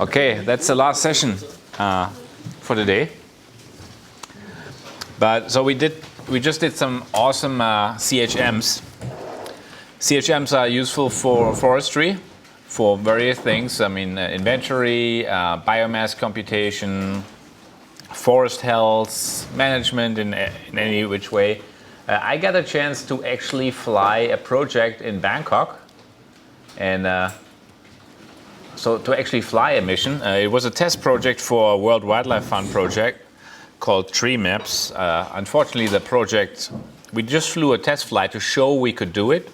Okay, that's the last session for today. But so we just did some awesome CHMs. CHMs are useful for forestry, for various things. I mean, inventory, biomass computation, forest health, management in any which way. I got a chance to actually fly a project in Bangkok, and so to actually fly a mission. It was a test project for a World Wildlife Fund project called Tree Maps. Unfortunately, the project, we just flew a test flight to show we could do it.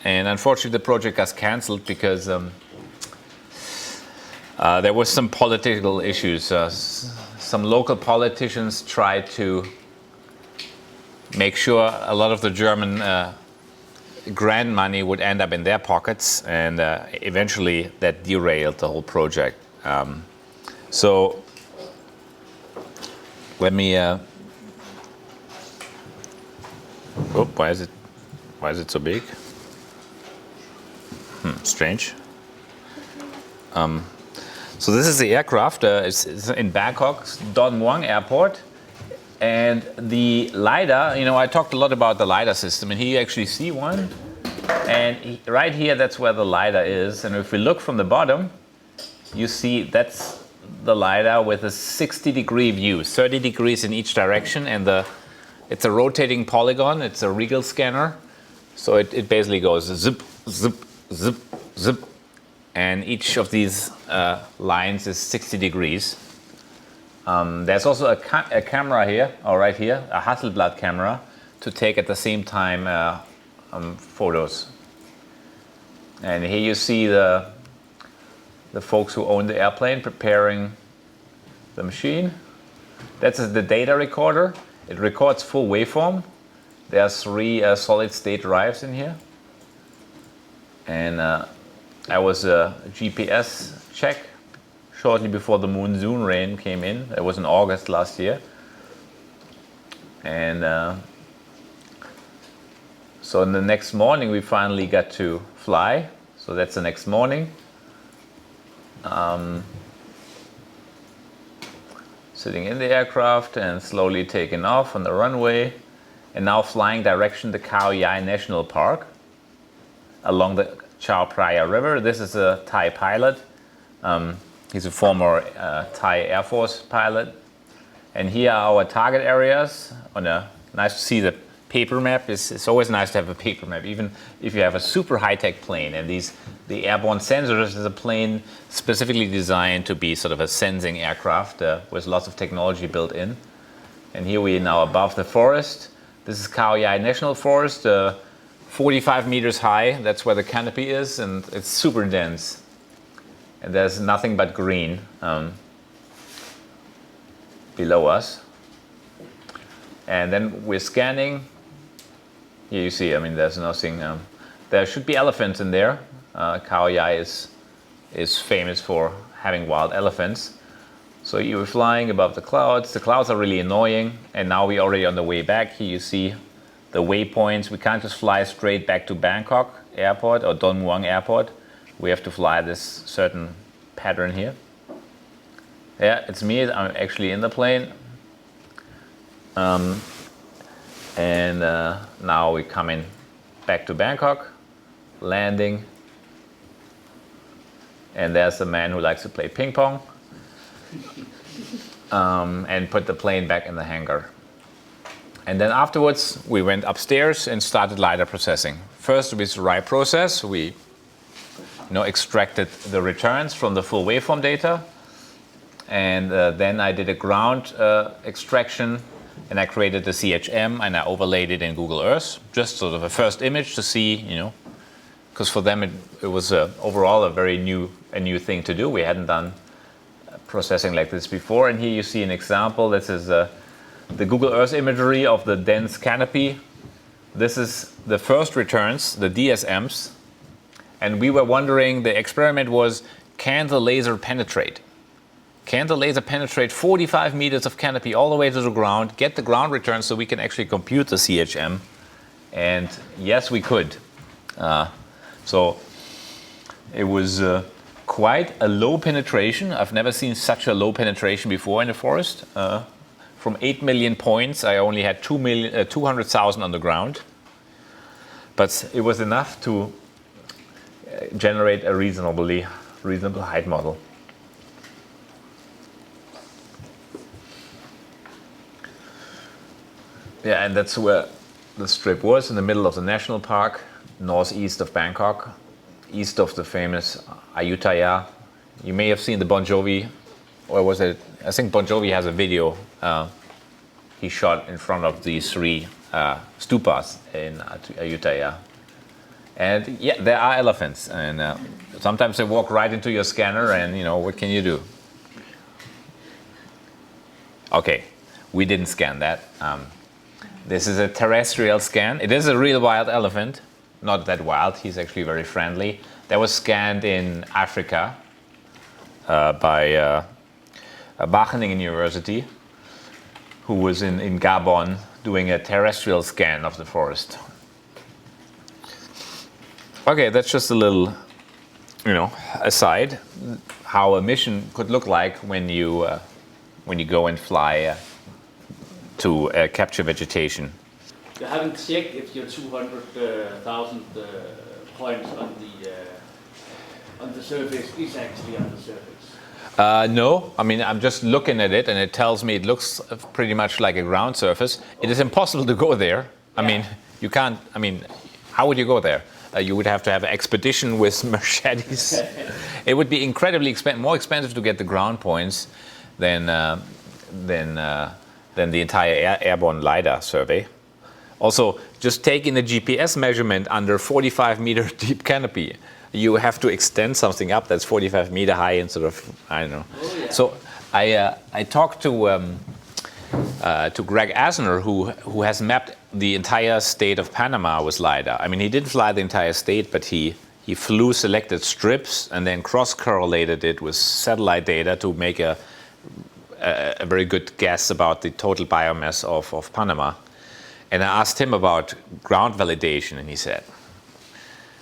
And unfortunately, the project got canceled because there was some political issues. Some local politicians tried to make sure a lot of the German grant money would end up in their pockets, and eventually that derailed the whole project. So let me. Why is it so big? Strange. So this is the aircraft. It's in Bangkok's Don Mueang Airport. And the LiDAR, I talked a lot about the LiDAR system, and here you actually see one. And right here, that's where the LiDAR is. And if we look from the bottom, you see that's the LiDAR with a 60-degree view, 30 degrees in each direction. And it's a rotating polygon. It's a Regal scanner. So it basically goes zip, zip, zip, zip. And each of these lines is 60 degrees. There's also a camera here, or right here, a Hasselblad camera, to take at the same time photos. And here you see the folks who own the airplane preparing the machine. That's the data recorder. It records full waveform. There are 3 solid-state drives in here. And I was a GPS check shortly before the monsoon rain came in. It was in August last year. And so in the next morning, we finally got to fly. So that's the next morning. Sitting in the aircraft and slowly taking off on the runway. And now flying direction to Khao Yai National Park along the Chao Phraya River. This is a Thai pilot. He's a former Thai Air Force pilot. And here are our target areas. Nice to see the paper map. It's always nice to have a paper map, even if you have a super high-tech plane. And the airborne sensors is a plane specifically designed to be sort of a sensing aircraft with lots of technology built in. And here we are now above the forest. This is Khao Yai National Forest, 45 meters high. That's where the canopy is, and it's super dense. And there's nothing but green below us. And then we're scanning. Here you see, there's nothing. There should be elephants in there. Khao Yai is famous for having wild elephants. So you were flying above the clouds. The clouds are really annoying. And now we're already on the way back. Here you see the waypoints. We can't just fly straight back to Bangkok Airport or Don Mueang Airport. We have to fly this certain pattern here. Yeah, it's me. I'm actually in the plane. And now we're coming back to Bangkok, landing. And there's a man who likes to play ping pong and put the plane back in the hangar. And then afterwards, we went upstairs and started LiDAR processing. First with the right process, we extracted the returns from the full waveform data. And then I did a ground extraction, and I created the CHM, and I overlaid it in Google Earth, just sort of a first image to see, because for them it was overall a very new thing to do. We hadn't done processing like this before. And here you see an example. This is the Google Earth imagery of the dense canopy. This is the first returns, the DSMs. And we were wondering, the experiment was, can the laser penetrate? Can the laser penetrate 45 meters of canopy all the way to the ground, get the ground returns so we can actually compute the CHM? And yes, we could. So it was quite a low penetration. I've never seen such a low penetration before in the forest. From 8 million points, I only had 200,000 on the ground. But it was enough to generate a reasonable height model. Yeah, and that's where the strip was, in the middle of the national park, northeast of Bangkok, east of the famous Ayutthaya. You may have seen the Bon Jovi, or was it? I think Bon Jovi has a video he shot in front of these three stupas in Ayutthaya. And yeah, there are elephants, and sometimes they walk right into your scanner, and what can you do? Okay, we didn't scan that. This is a terrestrial scan. It is a real wild elephant. Not that wild, he's actually very friendly. That was scanned in Africa by Wageningen University, who was in Gabon doing a terrestrial scan of the forest. Okay, that's just a little, aside, how a mission could look like when you go and fly to capture vegetation. You haven't checked if your 200,000 points on the surface is actually on the surface? No, I mean, I'm just looking at it and it tells me it looks pretty much like a ground surface. It is impossible to go there. Yeah. I mean, you can't, how would you go there? You would have to have an expedition with machetes. It would be incredibly more expensive to get the ground points than the entire airborne LiDAR survey. Also, just taking a GPS measurement under 45 meter deep canopy, you have to extend something up that's 45 meter high instead of, I don't know. Oh, yeah. So I talked to Greg Asner, who has mapped the entire state of Panama with LiDAR. I mean, he didn't fly the entire state, but he flew selected strips and then cross-correlated it with satellite data to make a very good guess about the total biomass of Panama. And I asked him about ground validation, and he said,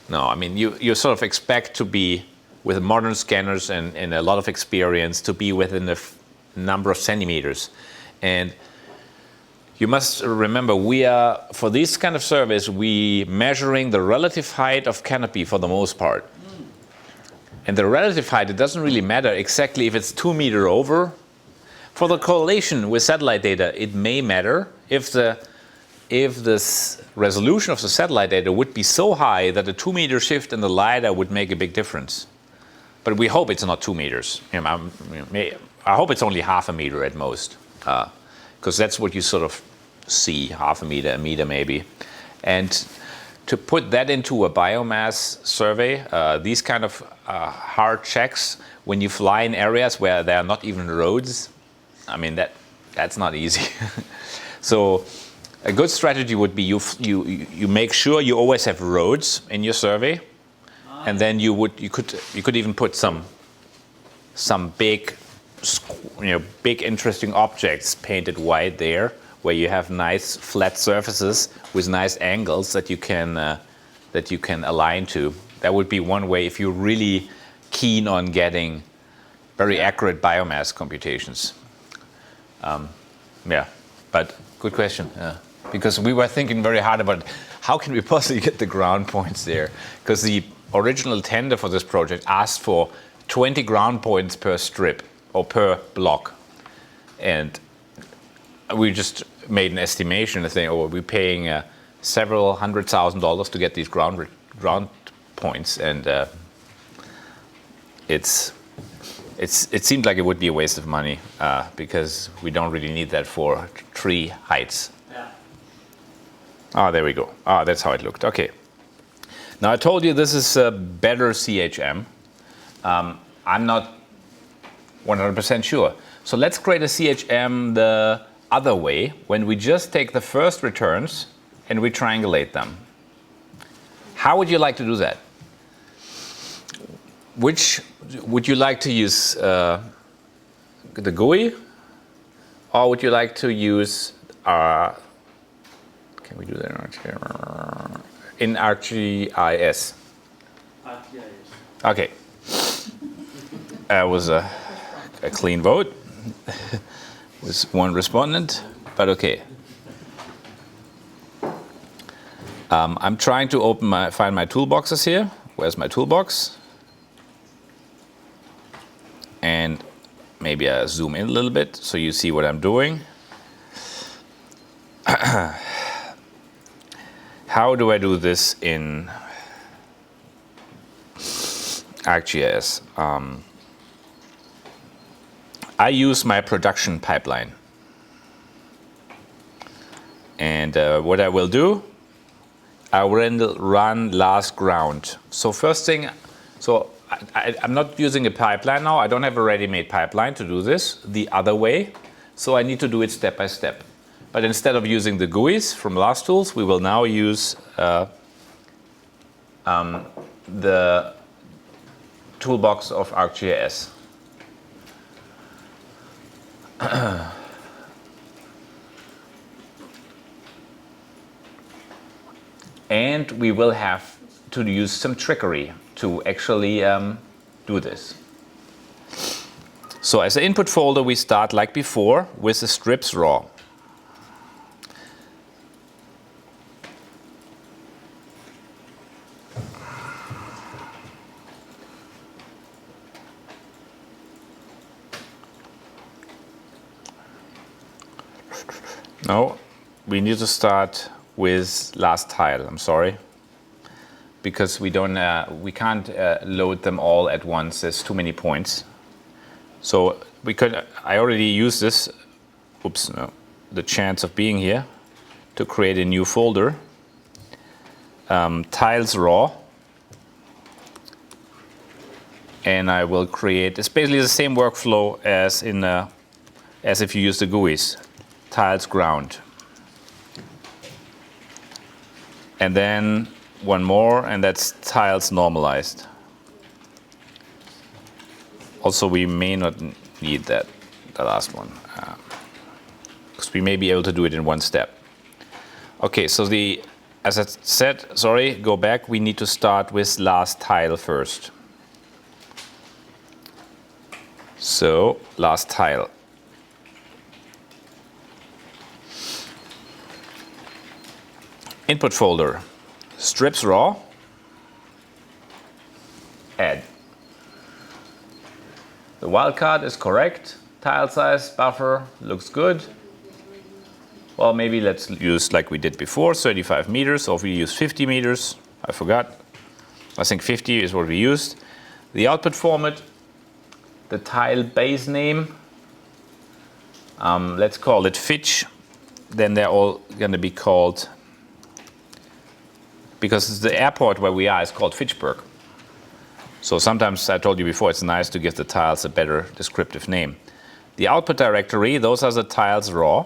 no, I mean, you sort of expect to be, with modern scanners and a lot of experience, to be within a number of centimeters. And you must remember, for this kind of surveys, we measuring the relative height of canopy for the most part. And the relative height, it doesn't really matter exactly if it's 2 meters over. For the correlation with satellite data, it may matter if the resolution of the satellite data would be so high that a 2 meter shift in the LiDAR would make a big difference. But we hope it's not 2 meters. I hope it's only half a meter at most, because that's what you sort of see, half a meter maybe. And to put that into a biomass survey, these kind of hard checks, when you fly in areas where there are not even roads, I mean, that's not easy. So a good strategy would be you make sure you always have roads in your survey, and then you could even put some big interesting objects painted white there, where you have nice flat surfaces with nice angles that you can align to. That would be one way if you're really keen on getting very accurate biomass computations. But good question. Because we were thinking very hard about how can we possibly get the ground points there? Because the original tender for this project asked for 20 ground points per strip or per block. And we just made an estimation and saying, we're paying several $100,000 to get these ground points. And it seemed like it would be a waste of money because we don't really need that for tree heights. There we go. That's how it looked. Okay. Now I told you this is a better CHM. I'm not 100% sure. So let's create a CHM the other way, when we just take the first returns and we triangulate them. How would you like to do that? Which would you like to use, the GUI, or would you like to use can we do that in ArcGIS? ArcGIS. Okay. That was a clean vote with one respondent, but okay. I'm trying to find my toolboxes here. Where's my toolbox? And maybe I zoom in a little bit so you see what I'm doing. How do I do this in ArcGIS? I use my production pipeline. And what I will do, I will run last ground. So first thing, I'm not using a pipeline now. I don't have a ready-made pipeline to do this the other way. So I need to do it step by step. But instead of using the GUIs from LasTools, we will now use the toolbox of ArcGIS. And we will have to use some trickery to actually do this. So as an input folder, we start like before with the strips raw. No, we need to start with last tile. I'm sorry, because we can't load them all at once. There's too many points. So I already used this. Oops, no, the chance of being here to create a new folder. Tiles raw, and I will create. It's basically the same workflow as if you use the GUIs. Tiles ground. And then one more, and that's tiles normalized. Also, we may not need the last one, because we may be able to do it in one step. Okay, so as I said, sorry, go back, we need to start with last tile first. So, last tile. Input folder, strips raw, add. The wildcard is correct, tile size, buffer, looks good. Well, maybe let's use like we did before, 35 meters, or if we use 50 meters, I forgot. I think 50 is what we used. The output format, the tile base name, let's call it Fitch, then they're all gonna be called, because the airport where we are is called Fitchburg. So sometimes, I told you before, it's nice to give the tiles a better descriptive name. The output directory, those are the tiles raw.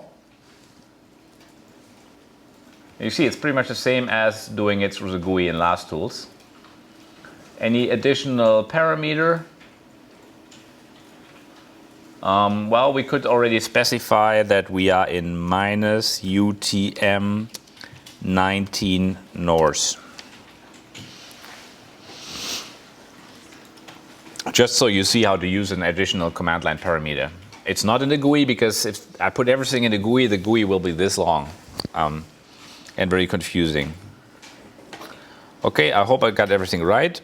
You see, it's pretty much the same as doing it through the GUI in LasTools. Any additional parameter? Well, we could already specify that we are in minus UTM 19 north. Just so you see how to use an additional command line parameter. It's not in the GUI, because if I put everything in the GUI will be this long and very confusing. Okay, I hope I got everything right.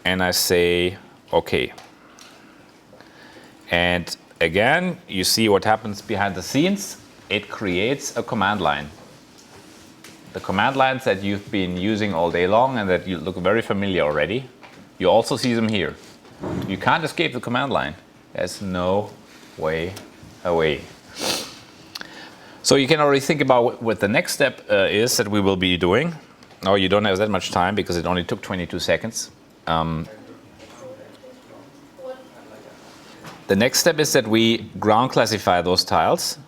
And I say okay. And again, you see what happens behind the scenes. It creates a command line. The command lines that you've been using all day long and that you look very familiar already, you also see them here. You can't escape the command line. There's no way away. So you can already think about what the next step is that we will be doing. No, you don't have that much time because it only took 22 seconds. The next step is that we ground classify those tiles.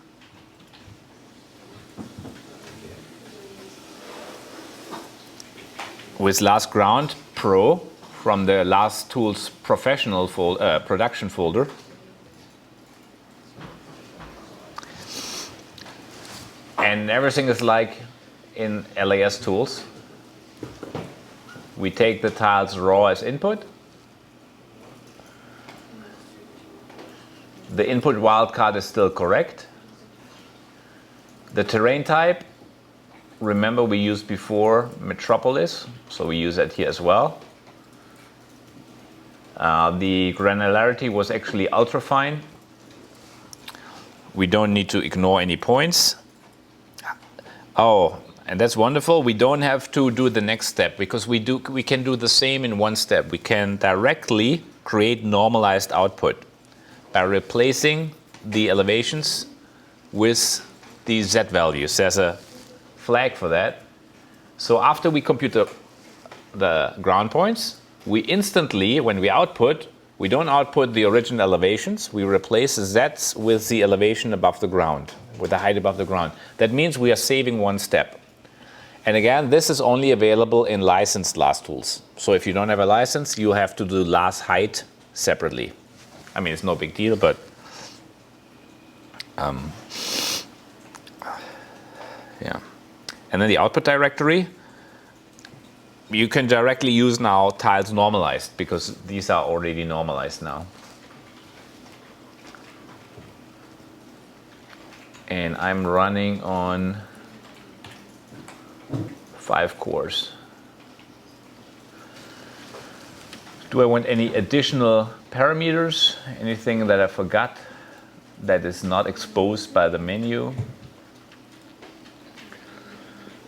With last ground pro from the LasTools professional production folder. And everything is like in LasTools. We take the tiles raw as input. The input wildcard is still correct. The terrain type, remember we used before Metropolis, so we use that here as well. The granularity was actually ultrafine. We don't need to ignore any points. Oh, and that's wonderful. We don't have to do the next step because we can do the same in one step. We can directly create normalized output by replacing the elevations with the Z values. There's a flag for that. So after we compute the ground points, we instantly, when we output, we don't output the original elevations. We replace the Zs with the elevation above the ground, with the height above the ground. That means we are saving one step. And again, this is only available in licensed LasTools. So if you don't have a license, you have to do las height separately. I mean, it's no big deal, but yeah. And then the output directory, you can directly use now tiles normalized because these are already normalized now. And I'm running on 5 cores. Do I want any additional parameters? Anything that I forgot that is not exposed by the menu?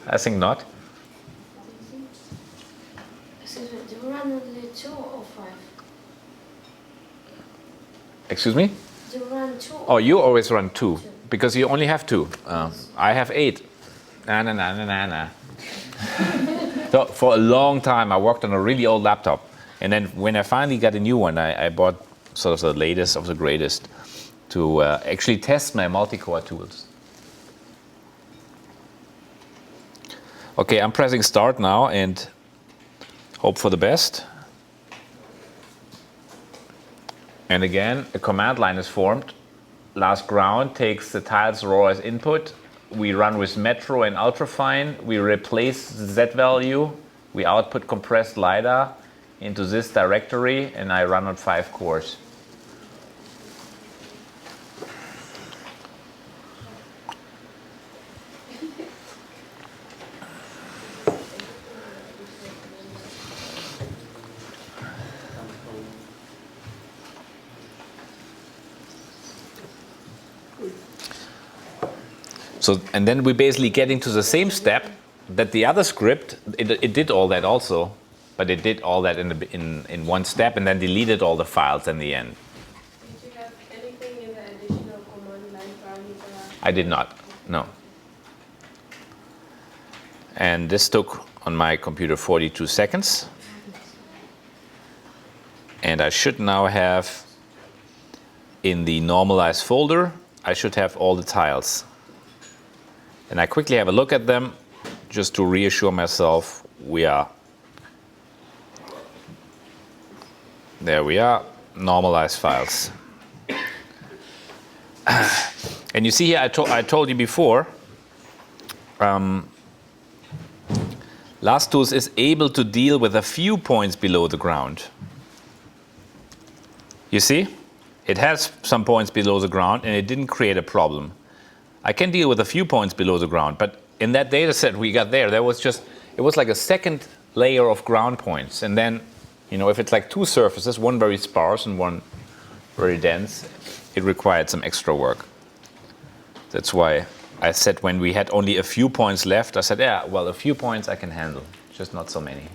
I think not. Do you run only 2 or 5? Excuse me? Do you run 2? Oh, you always run 2 because you only have 2. I have 8. Nah. So for a long time, I worked on a really old laptop. And then when I finally got a new one, I bought sort of the latest of the greatest to actually test my multi-core tools. Okay, I'm pressing start now and hope for the best. And again, a command line is formed. LasGround takes the tiles raw as input. We run with Metro and Ultrafine. We replace the Z value. We output compressed LiDAR into this directory, and I run on 5 cores. So, and then we basically get into the same step that the other script, it did all that also, but it did all that in one step and then deleted all the files in the end. Did you have anything in the additional command line parameter? I did not, no. And this took on my computer 42 seconds. And I should now have, in the normalized folder, I should have all the tiles. And I quickly have a look at them just to reassure myself there we are, normalized files. And you see here, I told you before, LasTools is able to deal with a few points below the ground. You see? It has some points below the ground and it didn't create a problem. I can deal with a few points below the ground, but in that data set we got there was just, it was like a second layer of ground points. And then, you know, if it's like 2 surfaces, one very sparse and one very dense, it required some extra work. That's why I said when we had only a few points left, I said, yeah, well, a few points I can handle, just not so many.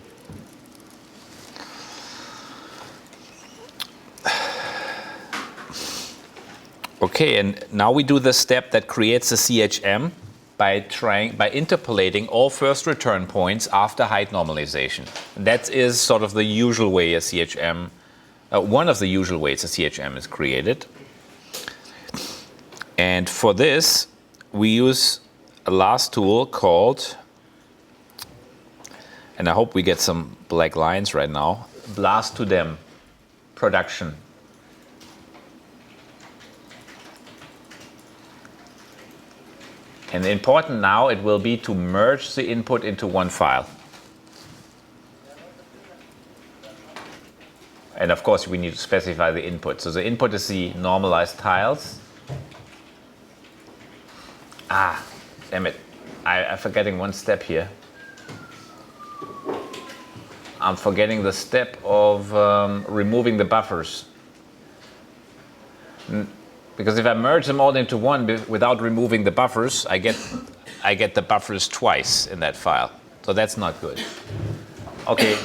Okay, and now we do the step that creates a CHM by interpolating all first return points after height normalization. And that is sort of the usual way a CHM, one of the usual ways a CHM is created. And for this, we use a LasTool called, and I hope we get some black lines right now, Blast to Them Production. And important now, it will be to merge the input into one file. And of course, we need to specify the input. So the input is the normalized tiles. Ah, damn it. I'm forgetting one step here. I'm forgetting the step of removing the buffers. Because if I merge them all into one without removing the buffers, I get the buffers twice in that file. So that's not good. Okay,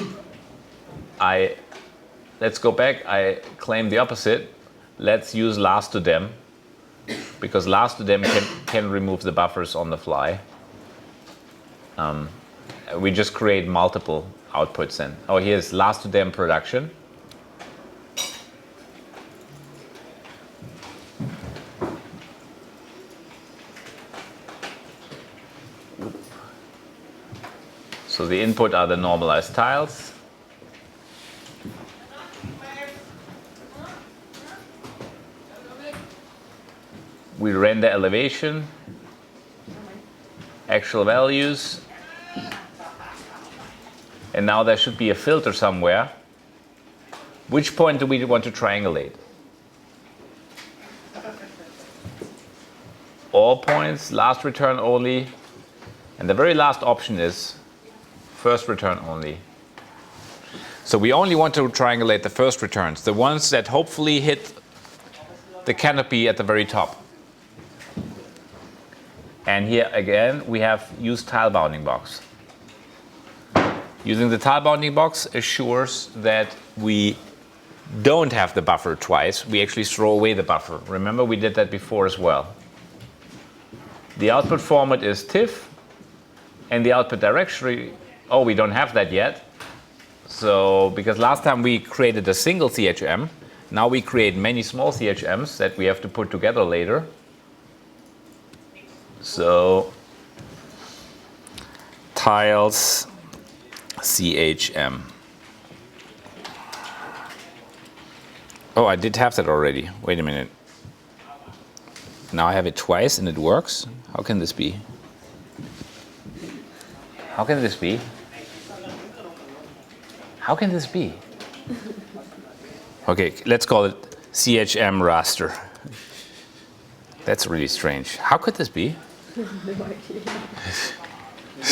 let's go back. I claim the opposite. Let's use LasToDem, because LasToDem can remove the buffers on the fly. We just create multiple outputs then. Oh, here's LasToDem production. So the input are the normalized tiles. We render elevation, actual values, and now there should be a filter somewhere. Which point do we want to triangulate? All points, last return only, and the very last option is first return only. So we only want to triangulate the first returns, the ones that hopefully hit the canopy at the very top. And here again, we have used tile bounding box. Using the tile bounding box assures that we don't have the buffer twice. We actually throw away the buffer. Remember, we did that before as well. The output format is TIFF, and the output directory, oh, we don't have that yet. So, because last time we created a single CHM, now we create many small CHMs that we have to put together later. So, tiles CHM. Oh, I did have that already. Wait a minute. Now I have it twice and it works? How can this be? How can this be? How can this be? Okay, let's call it CHM raster. That's really strange. How could this be? No idea.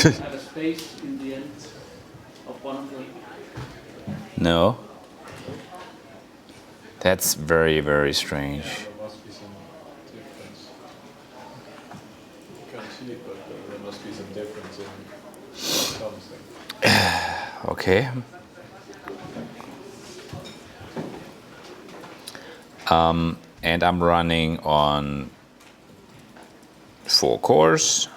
You have a space in the end of one of them. No. That's very, very strange. There must be some difference. You can't see it, but there must be some difference in something. Okay. And I'm running on 4 cores.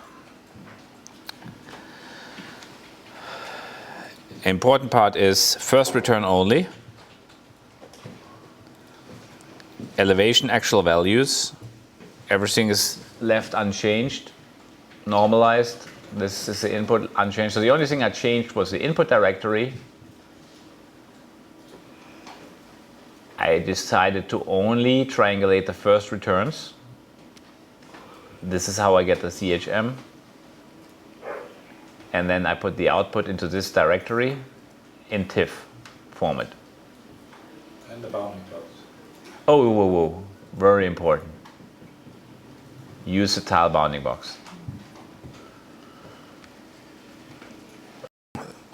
Important part is first return only. Elevation, actual values. Everything is left unchanged. Normalized. This is the input unchanged. So the only thing I changed was the input directory. I decided to only triangulate the first returns. This is how I get the CHM. And then I put the output into this directory in TIFF format. And the bounding box. Oh, whoa, whoa, very important. Use the tile bounding box.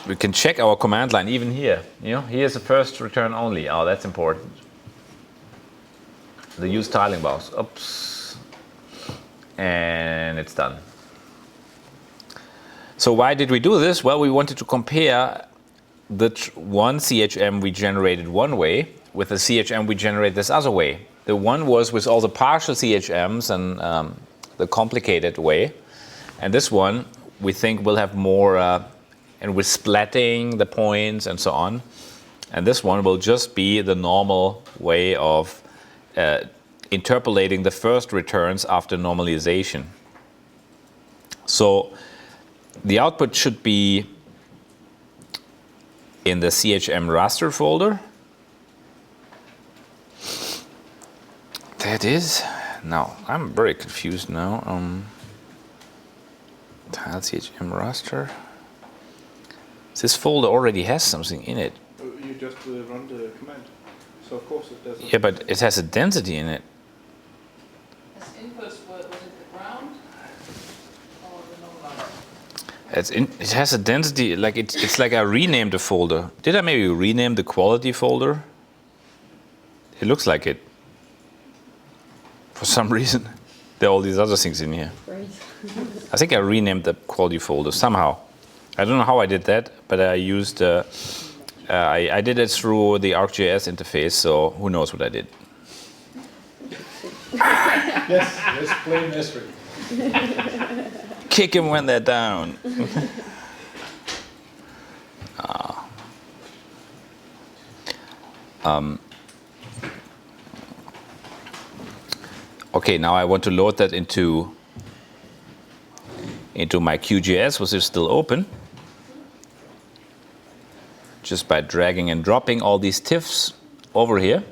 We can check our command line even here. You know, here's the first return only. Oh, that's important. The use tiling box. Oops. And it's done. So why did we do this? Well, we wanted to compare the one CHM we generated one way with the CHM we generate this other way. The one was with all the partial CHMs and the complicated way. And this one we think will have more, and with splatting the points and so on. And this one will just be the normal way of interpolating the first returns after normalization. So the output should be in the CHM raster folder. That is. Now, I'm very confused now. Tile CHM raster. This folder already has something in it. You just run the command. So of course it doesn't. Yeah, but it has a density in it. As inputs, was it the ground or the normalized? It has a density, like it's like I renamed the folder. Did I maybe rename the quality folder? It looks like it. For some reason, there are all these other things in here. Right. I think I renamed the quality folder somehow. I don't know how I did that, but I used, I did it through the ArcGIS interface, so who knows what I did. Yes, let's play mystery. Kick him when they're down. Okay, now I want to load that into my QGIS, which is still open. Just by dragging and dropping all these TIFFs over here.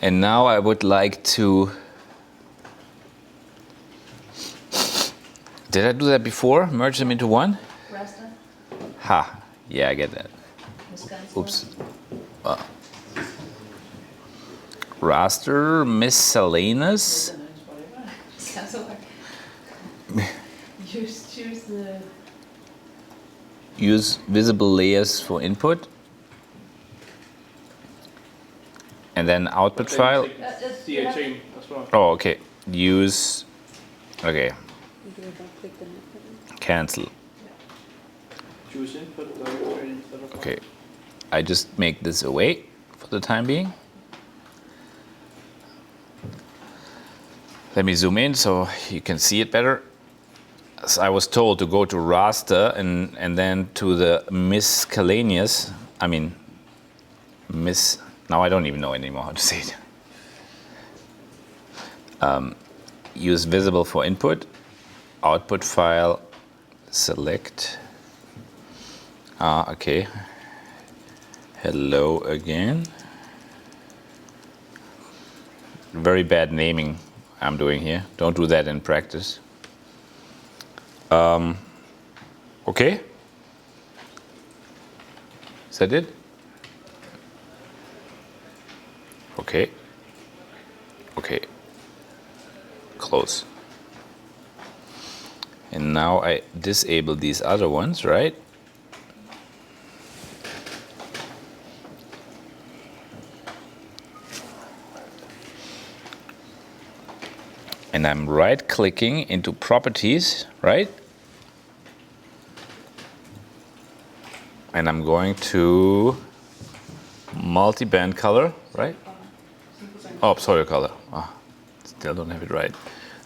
And now I would like to... Did I do that before? Merge them into one? Raster? Ha, yeah, I get that. Wisconsin? Oops. Raster, miscellaneous. Sounds like choose the Use visible layers for input. And then output file. C18 as well. Oh, okay. Use, okay, You do about click the net. cancel. Choose input directory instead of Okay, I just make this away for the time being. Let me zoom in so you can see it better. As I was told to go to raster and then to the miscellaneous, now I don't even know anymore how to say it. Use visible for input, output file, select. Okay. Hello again. Very bad naming I'm doing here. Don't do that in practice. Okay. Is that it? Okay. Okay. Close. And now I disable these other ones, right? And I'm right-clicking into properties, right? And I'm going to multi-band color, right? Oh, pseudo color. Oh, still don't have it right.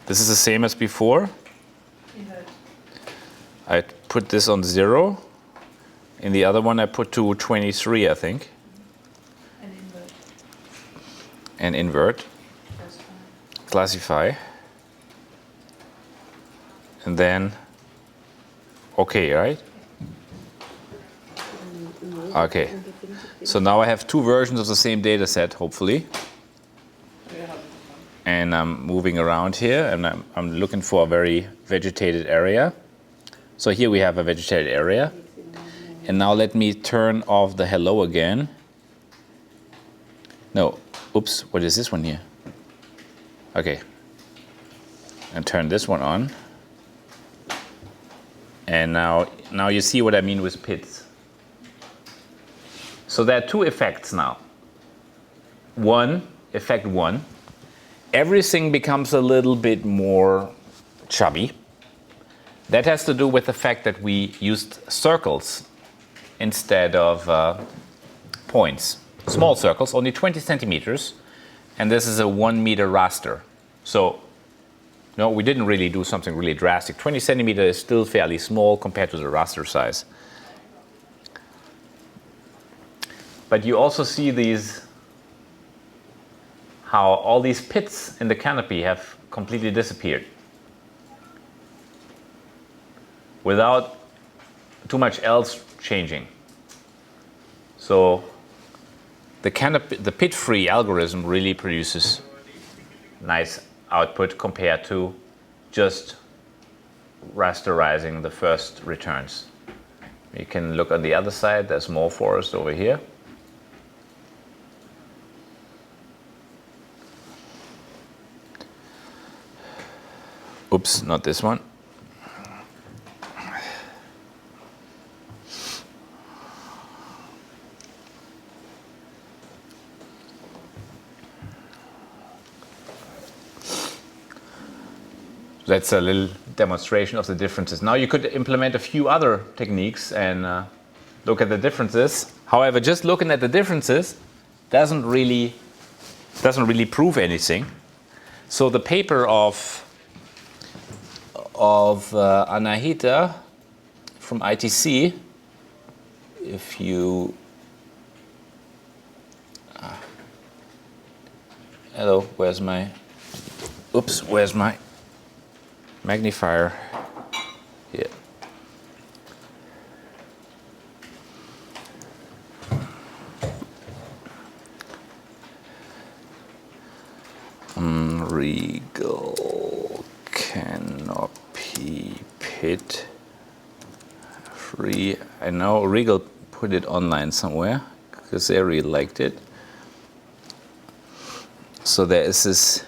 This is the same as before. invert. I put this on 0. In the other one, I put to 23, I think. And invert. And invert, Classify. classify. And then, okay, right? Okay. So now I have two versions of the same data set, hopefully. And I'm moving around here, and I'm looking for a very vegetated area. So here we have a vegetated area. And now let me turn off the hello again. No, oops, what is this one here? Okay. And turn this one on. And now you see what I mean with pits. So there are two effects now. One, effect one, everything becomes a little bit more chubby. That has to do with the fact that we used circles instead of points. Small circles, only 20 centimeters, and this is a 1 meter raster. So no, we didn't really do something really drastic. 20 centimeters is still fairly small compared to the raster size. But you also see these, how all these pits in the canopy have completely disappeared without too much else changing. So the pit-free algorithm really produces nice output compared to just rasterizing the first returns. You can look on the other side, there's more forest over here. Oops, not this one. That's a little demonstration of the differences. Now you could implement a few other techniques and look at the differences. However, just looking at the differences doesn't really prove anything. So the paper of Anahita from ITC, if you hello, where's my magnifier? Here. Regal canopy pit free. I know Regal put it online somewhere because they really liked it. So there is this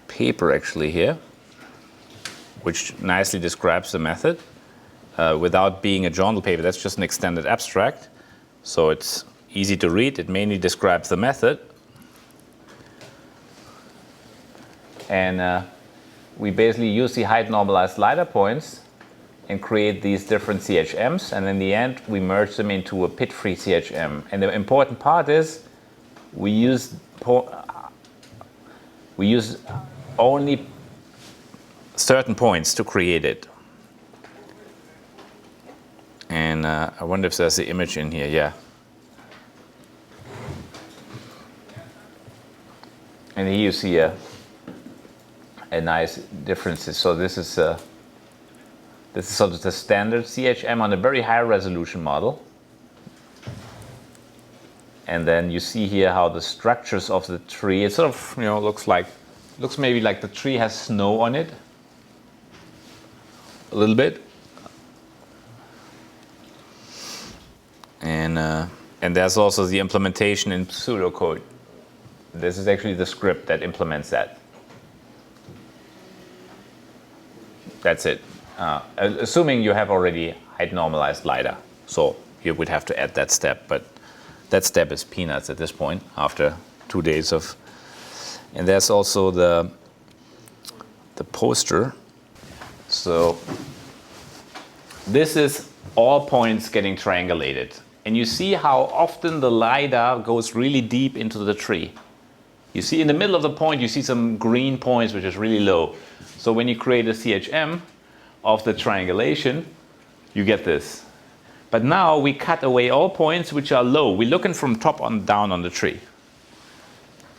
paper actually here, which nicely describes the method without being a journal paper. That's just an extended abstract, so it's easy to read. It mainly describes the method, and we basically use the height normalized LiDAR points and create these different CHMs, and in the end we merge them into a pit-free CHM. And the important part is we use only certain points to create it. And I wonder if there's the image in here. Yeah. And here you see a nice differences. So this is sort of the standard CHM on a very high resolution model. And then you see here how the structures of the tree, it sort of, looks maybe like the tree has snow on it, a little bit. And there's also the implementation in pseudocode. This is actually the script that implements that. That's it. Assuming you have already height normalized LiDAR. So you would have to add that step, but that step is peanuts at this point after 2 days of. And there's also the poster. So this is all points getting triangulated. And you see how often the LiDAR goes really deep into the tree. You see in the middle of the point, you see some green points, which is really low. So when you create a CHM of the triangulation, you get this. But now we cut away all points which are low. We're looking from top on down on the tree.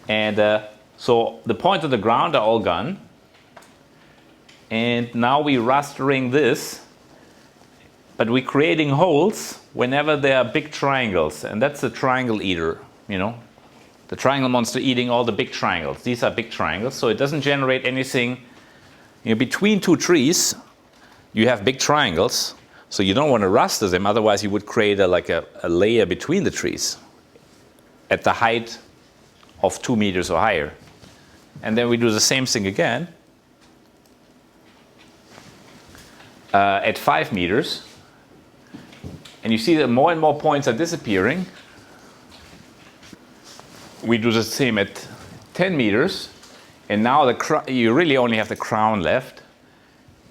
And so the points on the ground are all gone. And now we're rastering this, but we're creating holes whenever there are big triangles. And that's the triangle eater, the triangle monster eating all the big triangles. These are big triangles, so it doesn't generate anything. Between two trees, you have big triangles, so you don't want to raster them, otherwise you would create a layer between the trees at the height of 2 meters or higher. And then we do the same thing again at 5 meters. And you see that more and more points are disappearing. We do the same at 10 meters. And now you really only have the crown left.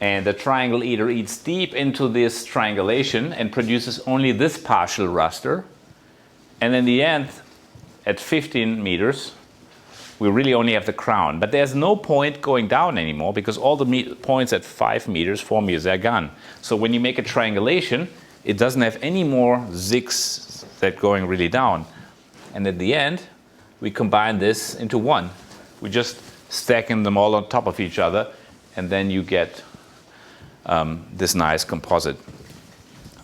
And the triangle eater eats deep into this triangulation and produces only this partial raster. And in the end, at 15 meters, we really only have the crown. But there's no point going down anymore because all the points at 5 meters, 4 meters, they're gone. So when you make a triangulation, it doesn't have any more zigs that going really down. And at the end, we combine this into one. We just stacking them all on top of each other, and then you get this nice composite,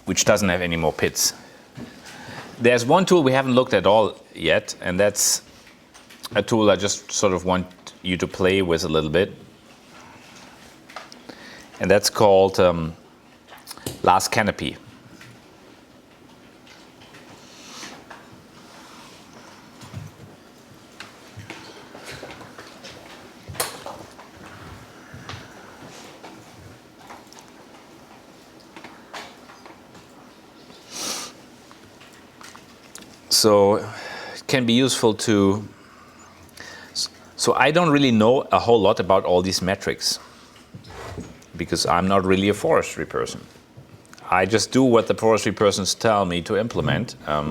which doesn't have any more pits. There's one tool we haven't looked at all yet, and that's a tool I just sort of want you to play with a little bit. And that's called last canopy. So it can be useful to, so I don't really know a whole lot about all these metrics because I'm not really a forestry person. I just do what the forestry persons tell me to implement. I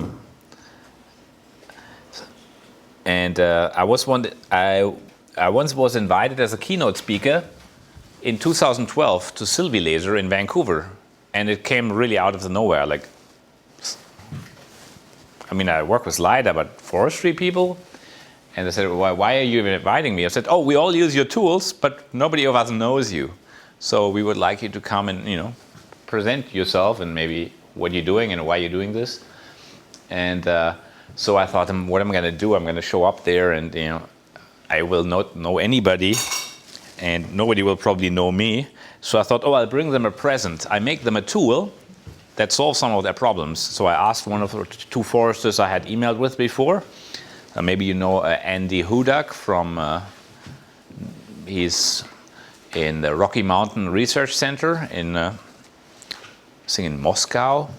once was invited as a keynote speaker in 2012 to Sylvie Laser in Vancouver, and it came really out of the nowhere. Like, I mean, I work with LiDAR, but forestry people? And they said, why are you even inviting me? I said, oh, we all use your tools, but nobody of us knows you. So we would like you to come and, present yourself and maybe what you're doing and why you're doing this. And so I thought, what am I going to do? I'm going to show up there and, I will not know anybody and nobody will probably know me. So I thought, oh, I'll bring them a present. I make them a tool that solves some of their problems. So I asked one of the two foresters I had emailed with before. Maybe you know Andy Hudak from, he's in the Rocky Mountain Research Center in, I think in Moscow,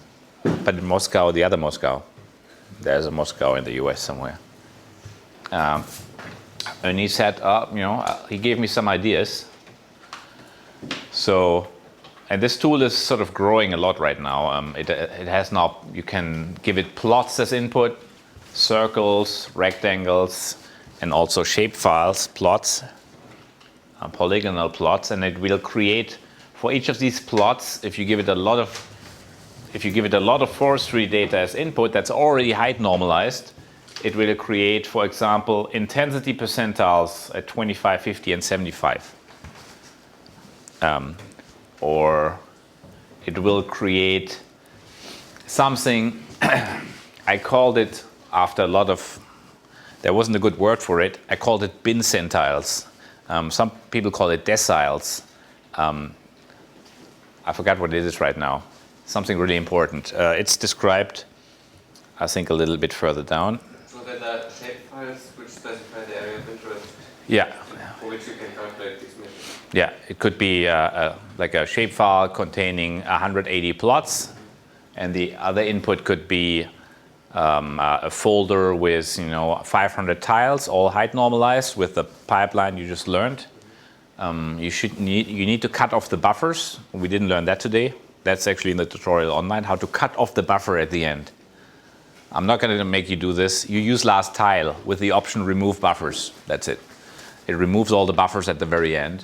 but in Moscow, the other Moscow. There's a Moscow in the US somewhere. And he said, he gave me some ideas. So, and this tool is sort of growing a lot right now. It has now, you can give it plots as input, circles, rectangles, and also shape files, plots, polygonal plots, and it will create for each of these plots. If you give it a lot of forestry data as input that's already height normalized, it will create, for example, intensity percentiles at 25, 50, and 75. Or it will create something, I called it, after a lot of, there wasn't a good word for it, I called it bin centiles. Some people call it deciles. I forgot what it is right now. Something really important. It's described, I think, a little bit further down. So that are shapefiles which specify the area of interest. Yeah. For which you can calculate these measures. Yeah, it could be like a shapefile containing 180 plots, and the other input could be a folder with 500 tiles, all height normalized with the pipeline you just learned. You need to cut off the buffers. We didn't learn that today. That's actually in the tutorial online, how to cut off the buffer at the end. I'm not going to make you do this. You use last tile with the option remove buffers. That's it. It removes all the buffers at the very end.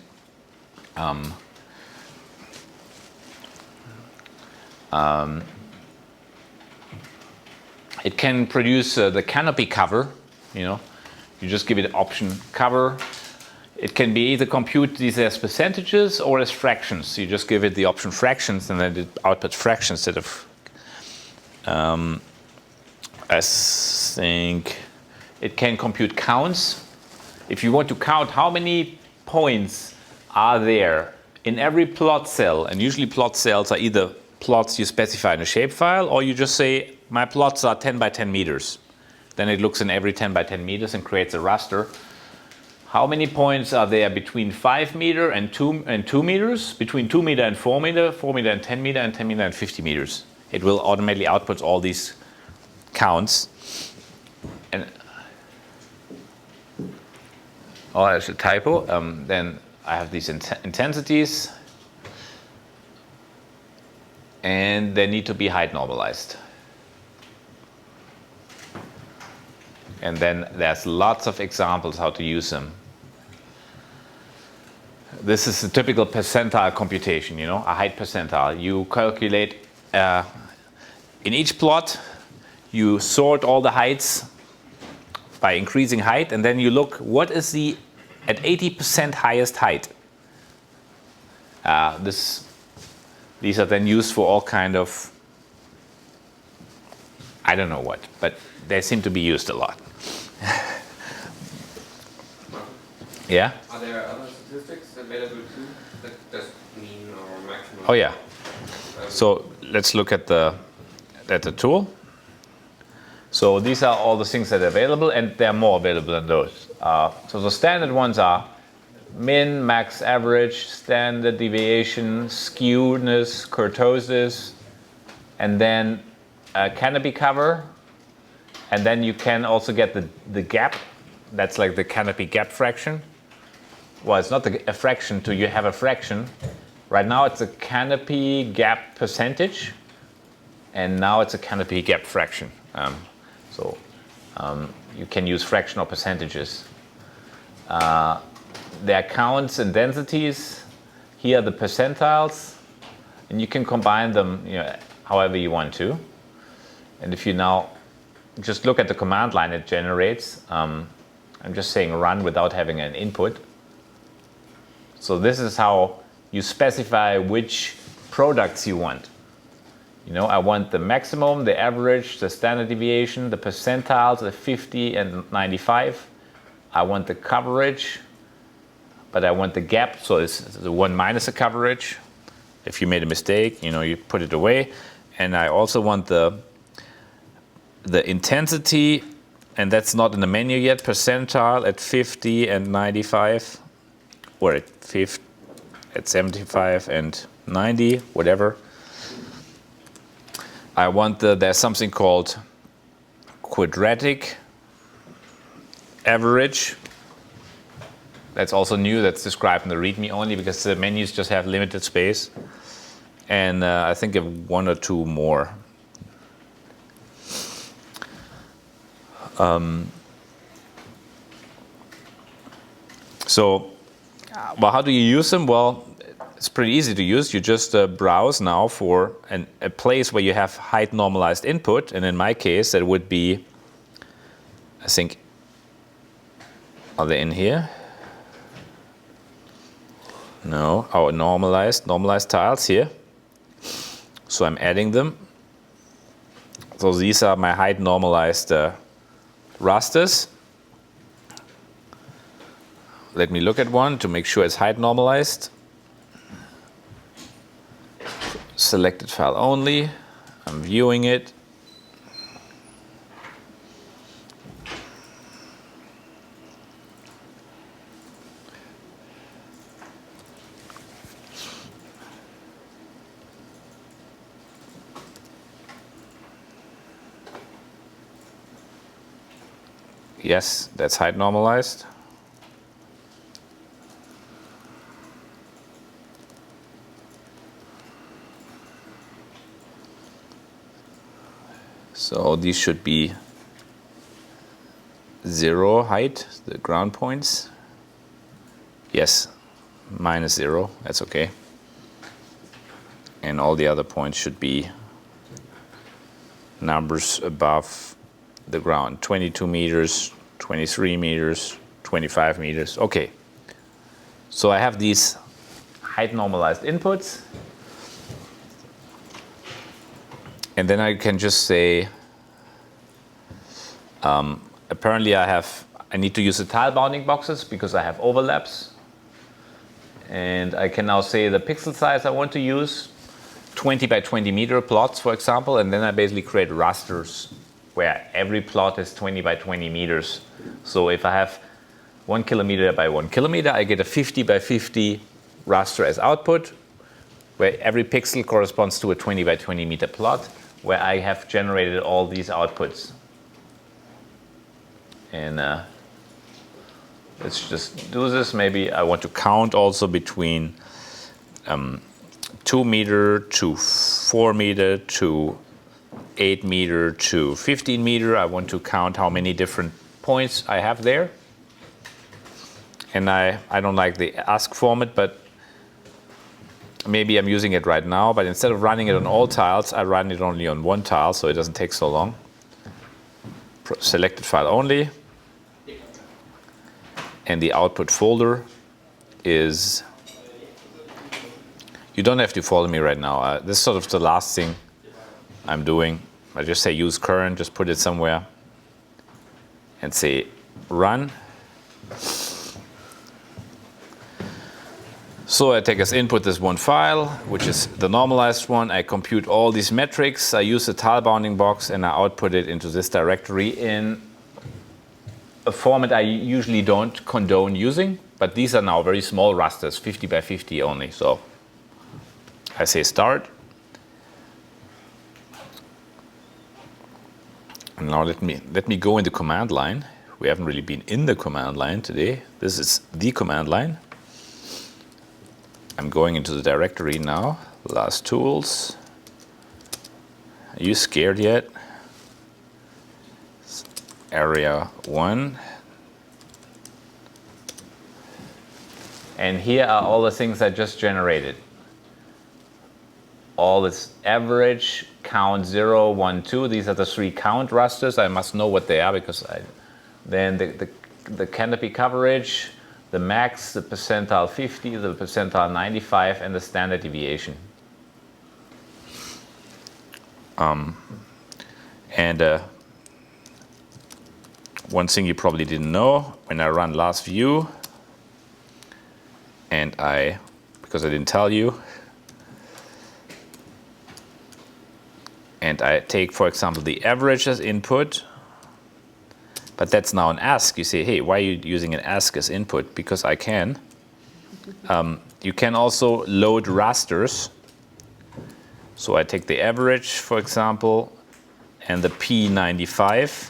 It can produce the canopy cover. You just give it option cover. It can be either compute these as percentages or as fractions. You just give it the option fractions, and then it outputs fractions instead of. I think it can compute counts. If you want to count how many points are there in every plot cell, and usually plot cells are either plots you specify in a shapefile, or you just say, my plots are 10 by 10 meters. Then it looks in every 10 by 10 meters and creates a raster. How many points are there between 5 meter and 2 meters, between 2 meter and 4 meter, 4 meter and 10 meter, and 10 meter and 50 meters? It will automatically output all these counts. And oh, there's a typo. Then I have these intensities, and they need to be height normalized. And then there's lots of examples how to use them. This is a typical percentile computation, a height percentile. You calculate, in each plot, you sort all the heights by increasing height, and then you look what is the at 80% highest height. These are then used for all kind of, I don't know what, but they seem to be used a lot. Yeah? Are there other statistics available too? Like just mean or maximum? Oh yeah. So let's look at the tool. So these are all the things that are available, and there are more available than those. So the standard ones are min, max, average, standard deviation, skewness, kurtosis, and then a canopy cover. And then you can also get the gap. That's like the canopy gap fraction. Well, it's not a fraction till you have a fraction. Right now it's a canopy gap percentage, and now it's a canopy gap fraction. You can use fraction or percentages. There are counts and densities. Here are the percentiles, and you can combine them, however you want to. And if you now just look at the command line it generates, I'm just saying run without having an input. So this is how you specify which products you want. I want the maximum, the average, the standard deviation, the percentiles, the 50 and 95. I want the coverage, but I want the gap, so it's the one minus the coverage. If you made a mistake, you put it away. And I also want the intensity, and that's not in the menu yet, percentile at 50 and 95, or at 50, at 75 and 90, whatever. I want there's something called quadratic average. That's also new, that's described in the README only because the menus just have limited space. And I think one or two more. How do you use them? Well, it's pretty easy to use. You just browse now for a place where you have height normalized input, and in my case that would be, I think, are they in here? No, our normalized tiles here. So I'm adding them. So these are my height normalized rasters. Let me look at one to make sure it's height normalized. Selected file only. I'm viewing it. Yes, that's height normalized. So these should be 0 height, the ground points. Yes, -0, that's okay. And all the other points should be numbers above the ground. 22 meters, 23 meters, 25 meters. Okay. So I have these height normalized inputs. And then I can just say, apparently I need to use the tile bounding boxes because I have overlaps. And I can now say the pixel size I want to use, 20 by 20 meter plots, for example, and then I basically create rasters where every plot is 20 by 20 meters. So if I have 1 kilometer by 1 kilometer, I get a 50 by 50 raster as output, where every pixel corresponds to a 20 by 20 meter plot, where I have generated all these outputs. And let's just do this. Maybe I want to count also between 2 meter to 4 meter to 8 meter to 15 meter. I want to count how many different points I have there. And I don't like the ask format, but maybe I'm using it right now, but instead of running it on all tiles, I run it only on one tile, so it doesn't take so long. Selected file only. And the output folder is, you don't have to follow me right now. This is sort of the last thing I'm doing. I just say use current, just put it somewhere and say run. So I take as input this one file, which is the normalized one. I compute all these metrics. I use the tile bounding box, and I output it into this directory in a format I usually don't condone using. But these are now very small rasters, 50 by 50 only. So I say start. And now let me go in the command line. We haven't really been in the command line today. This is the command line. I'm going into the directory now. LasTools. Are you scared yet? Area 1. And here are all the things I just generated. All this average, count 0, 1, 2. These are the 3 count rasters. I must know what they are because then the canopy coverage, the max, the percentile 50, the percentile 95, and the standard deviation. One thing you probably didn't know, when I run last view, and because I didn't tell you, and I take, for example, the average as input, but that's now an ask. You say, hey, why are you using an ask as input? Because I can. You can also load rasters. So I take the average, for example, and the P95,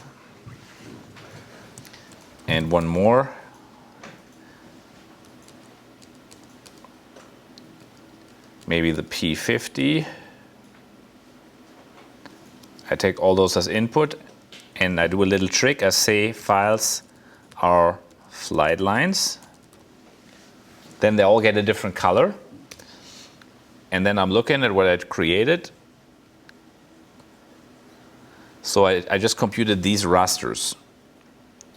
and one more. Maybe the P50. I take all those as input, and I do a little trick. I say files are flight lines. Then they all get a different color. And then I'm looking at what I created. So I just computed these rasters.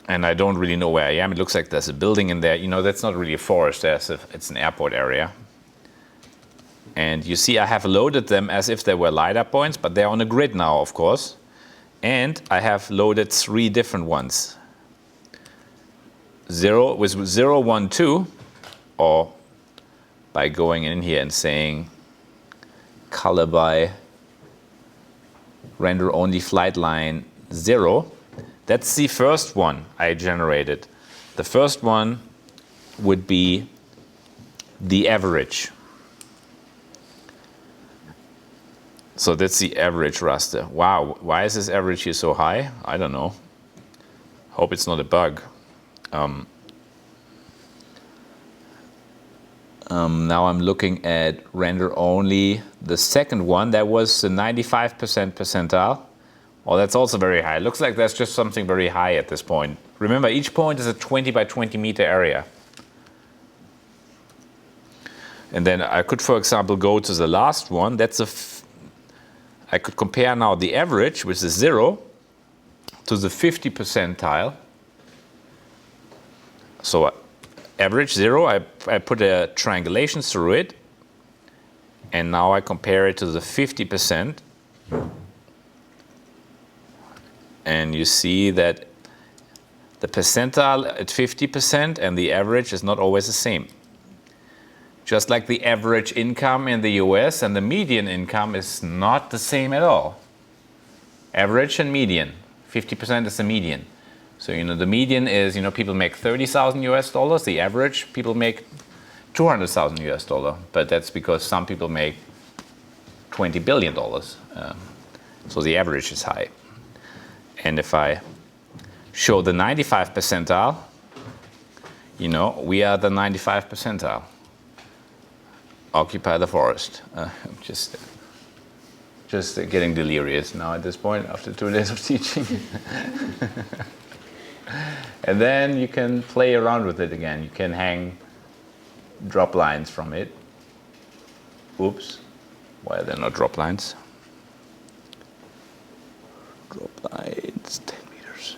And I don't really know where I am. It looks like there's a building in there. You know, that's not really a forest. It's an airport area. And you see I have loaded them as if they were LiDAR points, but they're on a grid now, of course. And I have loaded 3 different ones. 0 with 0, 1, 2, or by going in here and saying color by render only flight line 0. That's the first one I generated. The first one would be the average. So that's the average raster. Wow, why is this average here so high? I don't know. Hope it's not a bug. Now I'm looking at render only. The second one, that was the 95% percentile. Well, that's also very high. It looks like that's just something very high at this point. Remember, each point is a 20 by 20 meter area. And then I could, for example, go to the last one. I could compare now the average, which is 0, to the 50 percentile. So average 0, I put a triangulation through it. And now I compare it to the 50%. And you see that the percentile at 50% and the average is not always the same. Just like the average income in the US and the median income is not the same at all. Average and median. 50% is the median. So, the median is, people make 30,000 US dollars. The average, people make 200,000 US dollar. But that's because some people make $20 billion. So the average is high. And if I show the 95 percentile, we are the 95 percentile. Occupy the forest. Just getting delirious now at this point after 2 days of teaching. And then you can play around with it again. You can hang drop lines from it. Oops. Why are there not drop lines? Drop lines, 10 meters.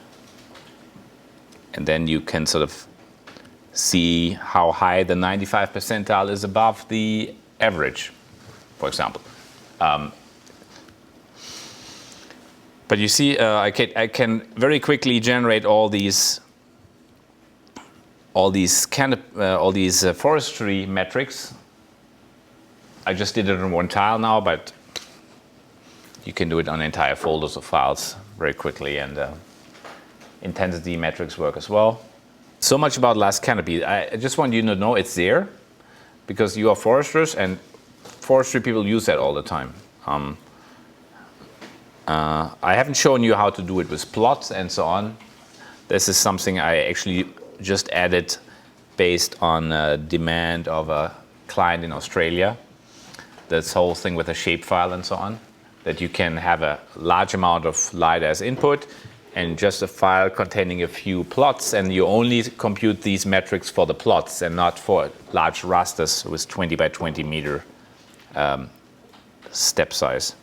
And then you can sort of see how high the 95 percentile is above the average, for example. But you see, I can very quickly generate all these forestry metrics I just did it on one tile now, but you can do it on entire folders of files very quickly, and intensity metrics work as well. So much about Last Canopy. I just want you to know it's there because you are foresters, and forestry people use that all the time. I haven't shown you how to do it with plots and so on. This is something I actually just added based on demand of a client in Australia. This whole thing with a shapefile and so on, that you can have a large amount of LiDAR as input and just a file containing a few plots, and you only compute these metrics for the plots and not for large rasters with 20 by 20 meter step size.